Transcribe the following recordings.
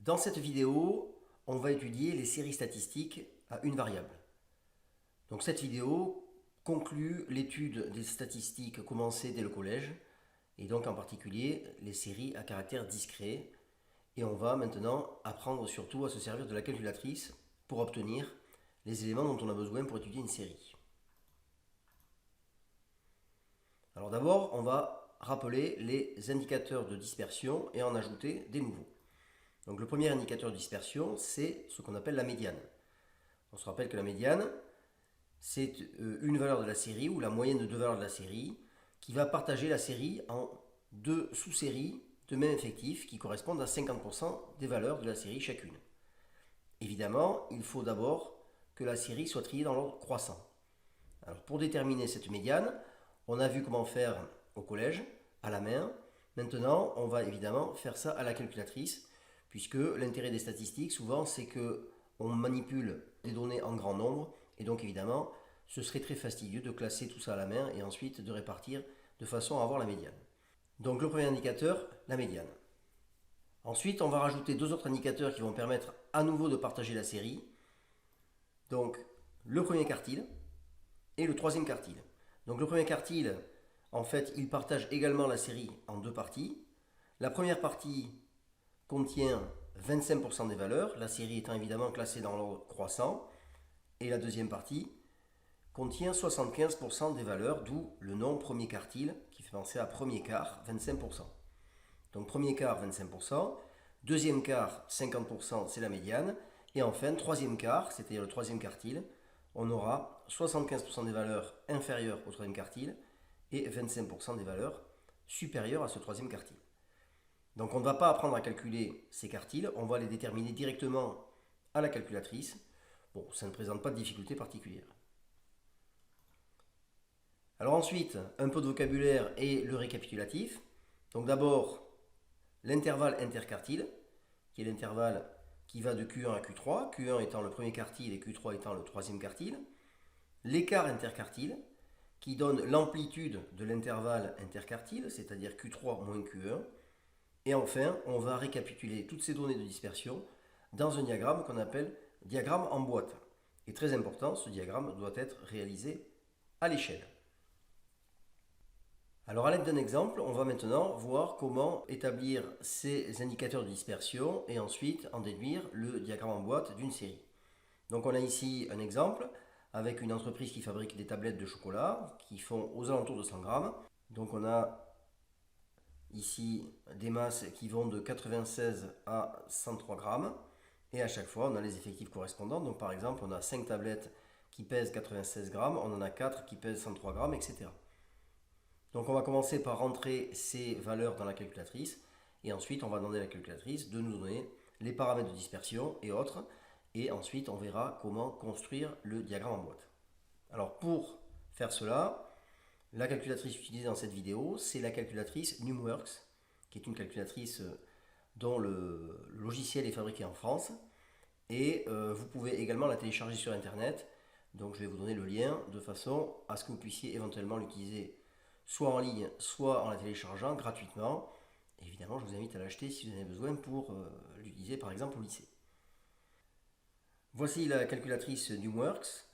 Dans cette vidéo, on va étudier les séries statistiques à une variable. Donc cette vidéo conclut l'étude des statistiques commencées dès le collège, et donc en particulier les séries à caractère discret. Et on va maintenant apprendre surtout à se servir de la calculatrice pour obtenir les éléments dont on a besoin pour étudier une série. Alors d'abord, on va rappeler les indicateurs de dispersion et en ajouter des nouveaux. Donc le premier indicateur de dispersion, c'est ce qu'on appelle la médiane. On se rappelle que la médiane, c'est une valeur de la série ou la moyenne de deux valeurs de la série qui va partager la série en deux sous-séries de même effectif qui correspondent à 50% des valeurs de la série chacune. Évidemment, il faut d'abord que la série soit triée dans l'ordre croissant. Alors pour déterminer cette médiane, on a vu comment faire au collège, à la main. Maintenant, on va évidemment faire ça à la calculatrice, puisque l'intérêt des statistiques, souvent, c'est que on manipule des données en grand nombre, et donc évidemment, ce serait très fastidieux de classer tout ça à la main et ensuite de répartir de façon à avoir la médiane. Donc le premier indicateur, la médiane. Ensuite, on va rajouter deux autres indicateurs qui vont permettre à nouveau de partager la série. Donc le premier quartile et le troisième quartile. Donc le premier quartile, en fait, il partage également la série en deux parties. La première partie contient 25% des valeurs, la série étant évidemment classée dans l'ordre croissant. Et la deuxième partie contient 75% des valeurs, d'où le nom premier quartile, qui fait penser à premier quart, 25%. Donc premier quart, 25%. Deuxième quart, 50%, c'est la médiane. Et enfin, troisième quart, c'est-à-dire le troisième quartile, on aura 75% des valeurs inférieures au troisième quartile et 25% des valeurs supérieures à ce troisième quartile. Donc on ne va pas apprendre à calculer ces quartiles, on va les déterminer directement à la calculatrice. Bon, ça ne présente pas de difficulté particulière. Alors ensuite, un peu de vocabulaire et le récapitulatif. Donc d'abord, l'intervalle interquartile, qui est l'intervalle qui va de Q1 à Q3, Q1 étant le premier quartile et Q3 étant le troisième quartile. L'écart interquartile, qui donne l'amplitude de l'intervalle interquartile, c'est-à-dire Q3 moins Q1. Et enfin, on va récapituler toutes ces données de dispersion dans un diagramme qu'on appelle diagramme en boîte. Et très important, ce diagramme doit être réalisé à l'échelle. Alors à l'aide d'un exemple, on va maintenant voir comment établir ces indicateurs de dispersion et ensuite en déduire le diagramme en boîte d'une série. Donc on a ici un exemple avec une entreprise qui fabrique des tablettes de chocolat qui font aux alentours de 100 grammes. Donc on a ici des masses qui vont de 96 à 103 grammes. Et à chaque fois, on a les effectifs correspondants. Donc par exemple, on a 5 tablettes qui pèsent 96 grammes, on en a 4 qui pèsent 103 grammes, etc. Donc on va commencer par rentrer ces valeurs dans la calculatrice. Et ensuite, on va demander à la calculatrice de nous donner les paramètres de dispersion et autres. Et ensuite, on verra comment construire le diagramme en boîte. Alors pour faire cela, la calculatrice utilisée dans cette vidéo, c'est la calculatrice Numworks, qui est une calculatrice dont le logiciel est fabriqué en France. Et vous pouvez également la télécharger sur Internet. Donc je vais vous donner le lien de façon à ce que vous puissiez éventuellement l'utiliser soit en ligne, soit en la téléchargeant gratuitement. Évidemment, je vous invite à l'acheter si vous en avez besoin pour l'utiliser par exemple au lycée. Voici la calculatrice Numworks.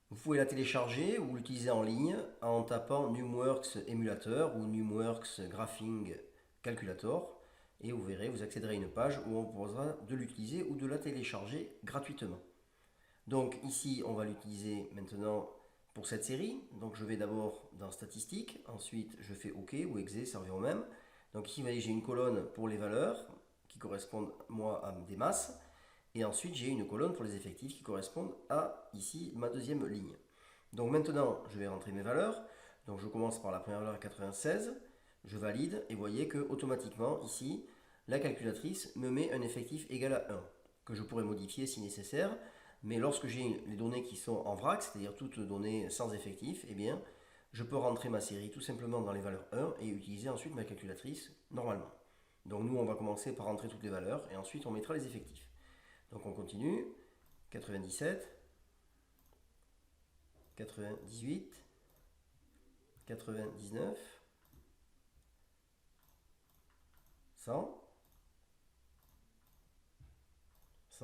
Vous pouvez la télécharger ou l'utiliser en ligne en tapant Numworks Emulator ou Numworks Graphing Calculator et vous verrez, vous accéderez à une page où on vous proposera de l'utiliser ou de la télécharger gratuitement. Donc ici, on va l'utiliser maintenant pour cette série. Donc je vais d'abord dans Statistiques, ensuite je fais OK ou Exe, ça revient au même. Donc ici, vous voyez, j'ai une colonne pour les valeurs qui correspondent, moi, à des masses. Et ensuite, j'ai une colonne pour les effectifs qui correspondent à, ici, ma deuxième ligne. Donc maintenant, je vais rentrer mes valeurs. Donc je commence par la première valeur 96. Je valide et vous voyez que automatiquement, ici, la calculatrice me met un effectif égal à 1, que je pourrais modifier si nécessaire. Mais lorsque j'ai les données qui sont en vrac, c'est-à-dire toutes données sans effectif, eh bien, je peux rentrer ma série tout simplement dans les valeurs 1 et utiliser ensuite ma calculatrice normalement. Donc nous, on va commencer par rentrer toutes les valeurs et ensuite on mettra les effectifs. Donc on continue, 97, 98, 99, 100,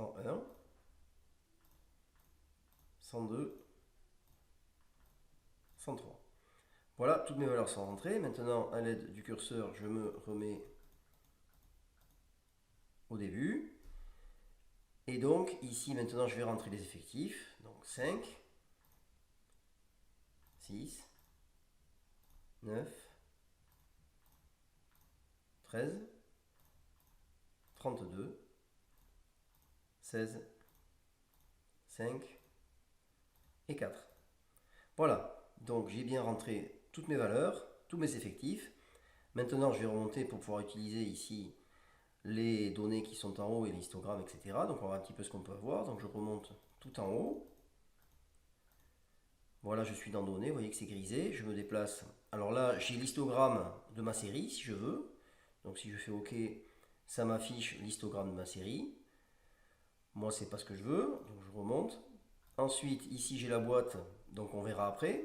101, 102, 103. Voilà, toutes mes valeurs sont rentrées. Maintenant, à l'aide du curseur, je me remets au début. Et donc, ici, maintenant, je vais rentrer les effectifs. Donc, 5, 6, 9, 13, 32, 16, 5 et 4. Voilà, donc j'ai bien rentré toutes mes valeurs, tous mes effectifs. Maintenant, je vais remonter pour pouvoir utiliser ici les données qui sont en haut et l'histogramme, etc. Donc on va voir un petit peu ce qu'on peut avoir. Donc je remonte tout en haut. Voilà, je suis dans données, vous voyez que c'est grisé. Je me déplace. Alors là, j'ai l'histogramme de ma série, si je veux. Donc si je fais OK, ça m'affiche l'histogramme de ma série. Moi, c'est pas ce que je veux, donc je remonte. Ensuite, ici, j'ai la boîte, donc on verra après.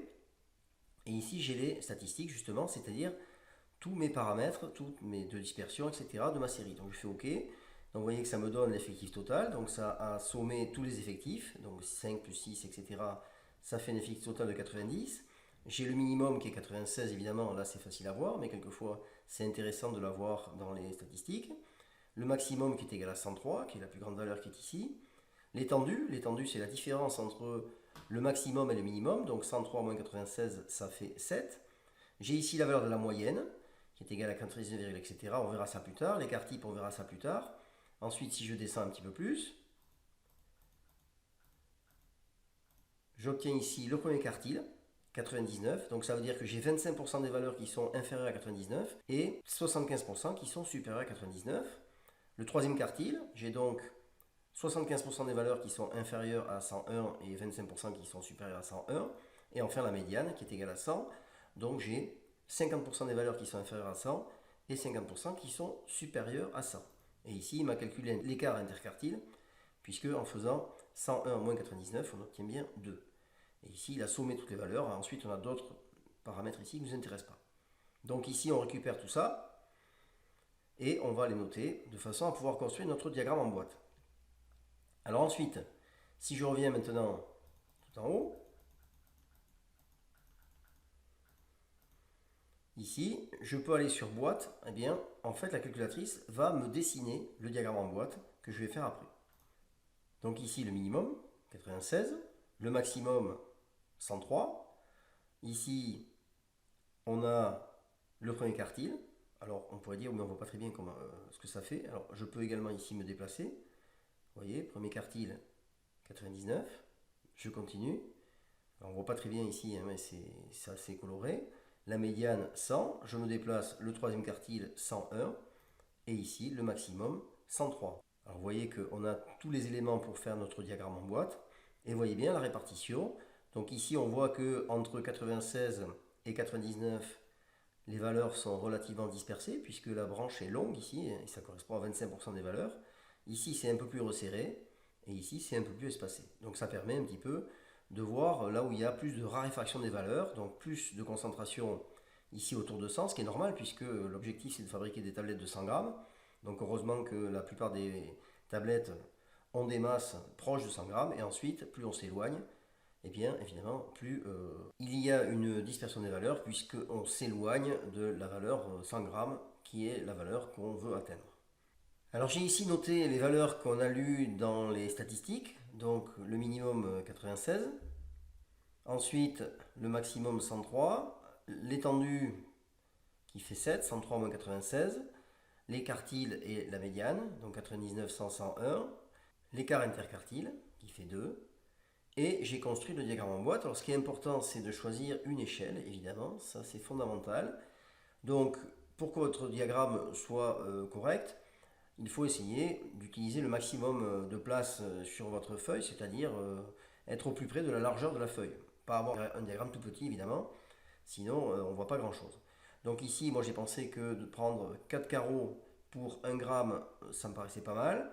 Et ici, j'ai les statistiques, justement, c'est-à-dire tous mes paramètres, toutes mes de dispersion, etc. de ma série. Donc je fais OK. Donc vous voyez que ça me donne l'effectif total. Donc ça a sommé tous les effectifs. Donc 5 plus 6, etc. Ça fait un effectif total de 90. J'ai le minimum qui est 96, évidemment. Là, c'est facile à voir, mais quelquefois, c'est intéressant de l'avoir dans les statistiques. Le maximum qui est égal à 103, qui est la plus grande valeur qui est ici. L'étendue, c'est la différence entre le maximum et le minimum. Donc 103 moins 96, ça fait 7. J'ai ici la valeur de la moyenne, qui est égale à 99, etc. On verra ça plus tard. L'écart type, on verra ça plus tard. Ensuite, si je descends un petit peu plus, j'obtiens ici le premier quartile, 99. Donc ça veut dire que j'ai 25% des valeurs qui sont inférieures à 99 et 75% qui sont supérieures à 99. Le troisième quartile, j'ai donc 75% des valeurs qui sont inférieures à 101 et 25% qui sont supérieures à 101. Et enfin la médiane qui est égale à 100. Donc j'ai 50% des valeurs qui sont inférieures à 100 et 50% qui sont supérieures à 100. Et ici, il m'a calculé l'écart interquartile, puisque en faisant 101 moins 99, on obtient bien 2. Et ici, il a sommé toutes les valeurs. Ensuite, on a d'autres paramètres ici qui ne nous intéressent pas. Donc ici, on récupère tout ça et on va les noter de façon à pouvoir construire notre diagramme en boîte. Alors ensuite, si je reviens maintenant tout en haut, ici, je peux aller sur boîte. Eh bien, en fait, la calculatrice va me dessiner le diagramme en boîte que je vais faire après. Donc ici, le minimum, 96. Le maximum, 103. Ici, on a le premier quartile. Alors, on pourrait dire, mais on ne voit pas très bien comment, ce que ça fait. Alors, je peux également ici me déplacer. Vous voyez, premier quartile, 99. Je continue. Alors, on ne voit pas très bien ici, hein, mais c'est assez coloré. La médiane, 100. Je me déplace, le troisième quartile, 101. Et ici, le maximum, 103. Alors, vous voyez qu'on a tous les éléments pour faire notre diagramme en boîte. Et vous voyez bien la répartition. Donc ici, on voit que entre 96 et 99, les valeurs sont relativement dispersées, puisque la branche est longue ici, et ça correspond à 25% des valeurs. Ici, c'est un peu plus resserré, et ici, c'est un peu plus espacé. Donc ça permet un petit peu de voir là où il y a plus de raréfaction des valeurs, donc plus de concentration ici autour de 100, ce qui est normal, puisque l'objectif, c'est de fabriquer des tablettes de 100 grammes. Donc heureusement que la plupart des tablettes ont des masses proches de 100 grammes, et ensuite, plus on s'éloigne, et bien évidemment, plus il y a une dispersion des valeurs, puisqu'on s'éloigne de la valeur 100 grammes, qui est la valeur qu'on veut atteindre. Alors j'ai ici noté les valeurs qu'on a lues dans les statistiques, donc le minimum 96, ensuite le maximum 103, l'étendue qui fait 7, 103 moins 96, les quartiles et la médiane, donc 99, 100, 101, l'écart interquartile qui fait 2, et j'ai construit le diagramme en boîte. Alors ce qui est important, c'est de choisir une échelle, évidemment, ça c'est fondamental. Donc pour que votre diagramme soit correct, il faut essayer d'utiliser le maximum de place sur votre feuille, c'est-à-dire être au plus près de la largeur de la feuille. Pas avoir un diagramme tout petit, évidemment, sinon on ne voit pas grand-chose. Donc ici, moi j'ai pensé que de prendre 4 carreaux pour 1 gramme, ça me paraissait pas mal.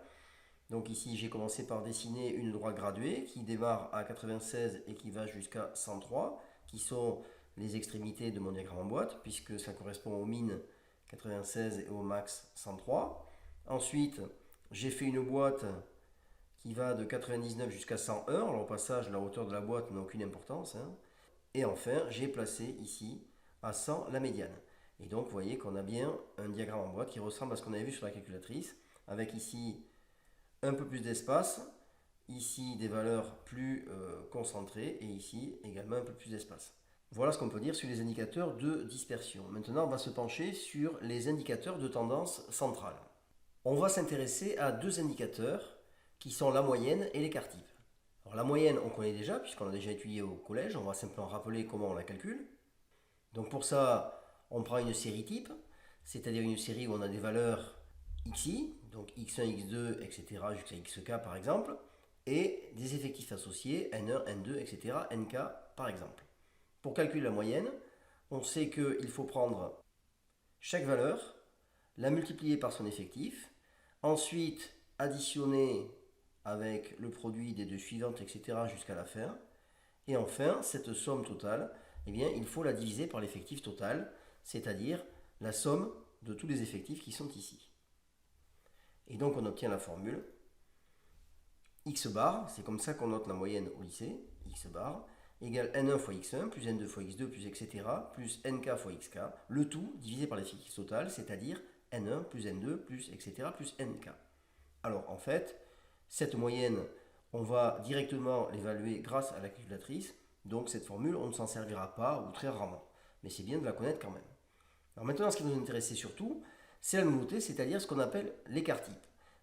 Donc ici, j'ai commencé par dessiner une droite graduée qui démarre à 96 et qui va jusqu'à 103, qui sont les extrémités de mon diagramme en boîte, puisque ça correspond au min 96 et au max 103. Ensuite, j'ai fait une boîte qui va de 99 jusqu'à 101. Alors au passage, la hauteur de la boîte n'a aucune importance, hein. Et enfin, j'ai placé ici à 100 la médiane. Et donc, vous voyez qu'on a bien un diagramme en boîte qui ressemble à ce qu'on avait vu sur la calculatrice, avec ici un peu plus d'espace, ici des valeurs plus concentrées, et ici également un peu plus d'espace. Voilà ce qu'on peut dire sur les indicateurs de dispersion. Maintenant, on va se pencher sur les indicateurs de tendance centrale. On va s'intéresser à deux indicateurs qui sont la moyenne et l'écart type. Alors la moyenne, on connaît déjà, puisqu'on l'a déjà étudié au collège. On va simplement rappeler comment on la calcule. Donc pour ça, on prend une série type, c'est-à-dire une série où on a des valeurs xi, donc x1, x2, etc. jusqu'à xk par exemple, et des effectifs associés, n1, n2, etc., nk par exemple. Pour calculer la moyenne, on sait qu'il faut prendre chaque valeur, la multiplier par son effectif, ensuite additionner avec le produit des deux suivantes, etc. jusqu'à la fin. Et enfin, cette somme totale, eh bien, il faut la diviser par l'effectif total, c'est-à-dire la somme de tous les effectifs qui sont ici. Et donc on obtient la formule x bar, c'est comme ça qu'on note la moyenne au lycée, x bar, égale n1 fois x1, plus n2 fois x2, plus etc., plus nk fois xk, le tout divisé par l'effectif total, c'est-à-dire n1 plus n2 plus etc. plus nk. Alors en fait, cette moyenne, on va directement l'évaluer grâce à la calculatrice, donc cette formule, on ne s'en servira pas ou très rarement. Mais c'est bien de la connaître quand même. Alors maintenant, ce qui nous intéressait surtout, c'est la nouveauté, c'est-à-dire ce qu'on appelle l'écart type.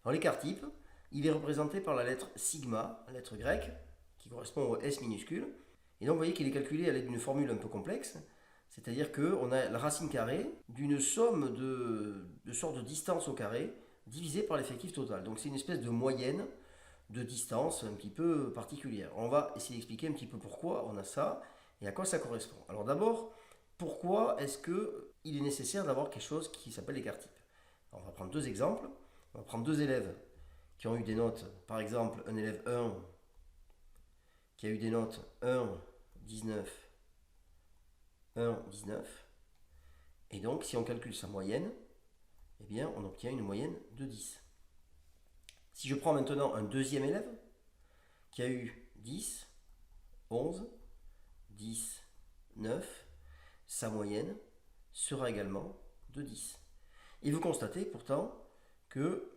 Alors l'écart type, il est représenté par la lettre sigma, la lettre grecque, qui correspond au S minuscule. Et donc vous voyez qu'il est calculé à l'aide d'une formule un peu complexe, c'est-à-dire qu'on a la racine carrée d'une somme de sortes de distance au carré divisée par l'effectif total. Donc c'est une espèce de moyenne de distance un petit peu particulière. On va essayer d'expliquer un petit peu pourquoi on a ça et à quoi ça correspond. Alors d'abord, pourquoi est-ce qu'il est nécessaire d'avoir quelque chose qui s'appelle l'écart type? On va prendre deux exemples. On va prendre deux élèves qui ont eu des notes, par exemple un élève 1 qui a eu des notes 1, 19, 1, 19. Et donc si on calcule sa moyenne, eh bien on obtient une moyenne de 10. Si je prends maintenant un deuxième élève qui a eu 10, 11, 10, 9, sa moyenne sera également de 10. Et vous constatez pourtant que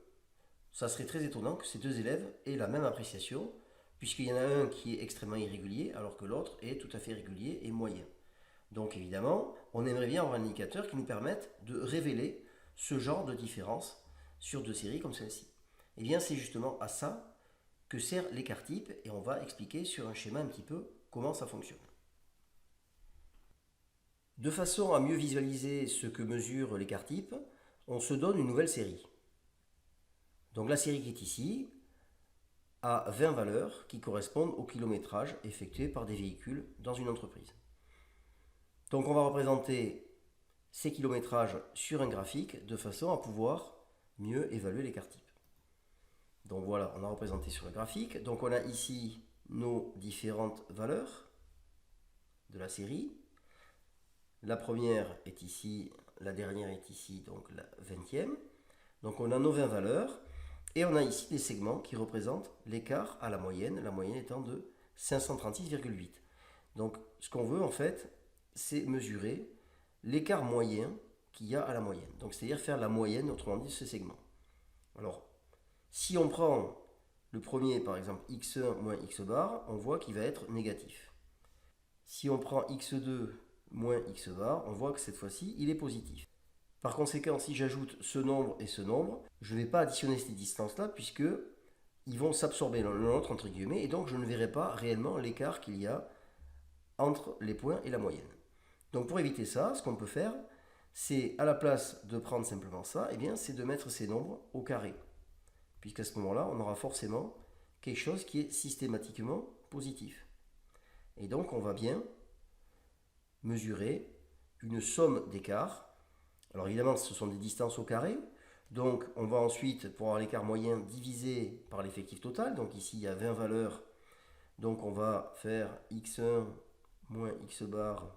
ça serait très étonnant que ces deux élèves aient la même appréciation, puisqu'il y en a un qui est extrêmement irrégulier, alors que l'autre est tout à fait régulier et moyen. Donc évidemment, on aimerait bien avoir un indicateur qui nous permette de révéler ce genre de différence sur deux séries comme celle-ci. Et bien c'est justement à ça que sert l'écart type, et on va expliquer sur un schéma un petit peu comment ça fonctionne. De façon à mieux visualiser ce que mesure l'écart type, on se donne une nouvelle série. Donc la série qui est ici a 20 valeurs qui correspondent au kilométrage effectué par des véhicules dans une entreprise. Donc on va représenter ces kilométrages sur un graphique de façon à pouvoir mieux évaluer l'écart type. Donc voilà, on a représenté sur le graphique. Donc on a ici nos différentes valeurs de la série. La première est ici, la dernière est ici, donc la 20e. Donc on a nos 20 valeurs. Et on a ici des segments qui représentent l'écart à la moyenne étant de 536,8. Donc ce qu'on veut en fait, c'est mesurer l'écart moyen qu'il y a à la moyenne. Donc c'est-à-dire faire la moyenne, autrement dit, de ce segment. Alors, si on prend le premier, par exemple, x1 moins x bar, on voit qu'il va être négatif. Si on prend x2 moins x bar, on voit que cette fois-ci, il est positif. Par conséquent, si j'ajoute ce nombre et ce nombre, je ne vais pas additionner ces distances-là puisque ils vont s'absorber l'un l'autre, entre guillemets, et donc je ne verrai pas réellement l'écart qu'il y a entre les points et la moyenne. Donc pour éviter ça, ce qu'on peut faire, c'est à la place de prendre simplement ça, eh bien, c'est de mettre ces nombres au carré. Puisqu'à ce moment-là, on aura forcément quelque chose qui est systématiquement positif. Et donc on va bien mesurer une somme d'écarts. Alors évidemment, ce sont des distances au carré. Donc on va ensuite, pour avoir l'écart moyen, diviser par l'effectif total. Donc ici, il y a 20 valeurs. Donc on va faire x1 moins x bar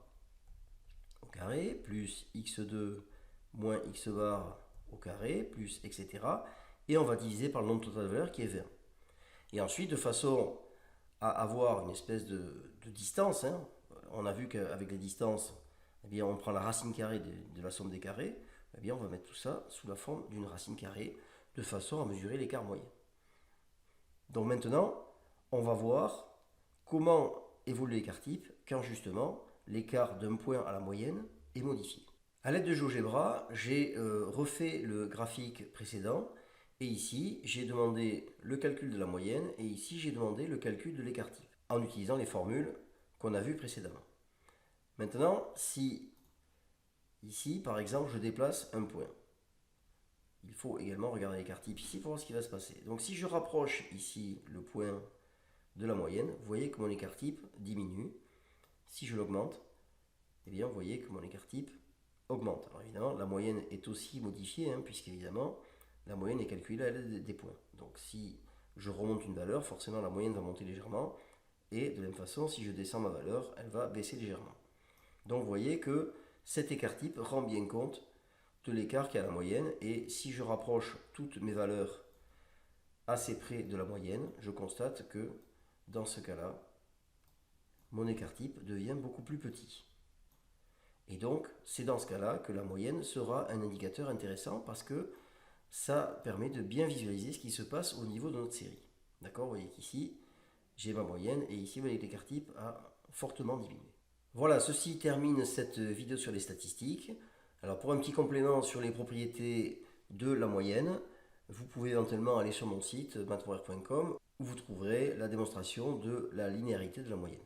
au carré, plus x2 moins x bar au carré, plus etc. Et on va diviser par le nombre total de valeurs qui est 20. Et ensuite, de façon à avoir une espèce de distance, hein, on a vu qu'avec les distances, eh bien, on prend la racine carrée de la somme des carrés, eh bien, on va mettre tout ça sous la forme d'une racine carrée, de façon à mesurer l'écart moyen. Donc maintenant, on va voir comment évolue l'écart type quand justement l'écart d'un point à la moyenne est modifié. A l'aide de GeoGebra, j'ai refait le graphique précédent et ici j'ai demandé le calcul de la moyenne et ici j'ai demandé le calcul de l'écart type en utilisant les formules qu'on a vues précédemment. Maintenant, si ici par exemple je déplace un point, il faut également regarder l'écart type ici pour voir ce qui va se passer. Donc si je rapproche ici le point de la moyenne, vous voyez que mon écart type diminue. Si je l'augmente, eh bien vous voyez que mon écart type augmente. Alors évidemment, la moyenne est aussi modifiée, hein, puisqu'évidemment, la moyenne est calculée à l'aide des points. Donc si je remonte une valeur, forcément la moyenne va monter légèrement, et de la même façon, si je descends ma valeur, elle va baisser légèrement. Donc vous voyez que cet écart type rend bien compte de l'écart qu'il y a à la moyenne, et si je rapproche toutes mes valeurs assez près de la moyenne, je constate que dans ce cas-là, mon écart type devient beaucoup plus petit. Et donc, c'est dans ce cas-là que la moyenne sera un indicateur intéressant parce que ça permet de bien visualiser ce qui se passe au niveau de notre série. D'accord? Vous voyez qu'ici, j'ai ma moyenne et ici, vous voyez que l'écart type a fortement diminué. Voilà, ceci termine cette vidéo sur les statistiques. Alors, pour un petit complément sur les propriétés de la moyenne, vous pouvez éventuellement aller sur mon site mathswarrior.com où vous trouverez la démonstration de la linéarité de la moyenne.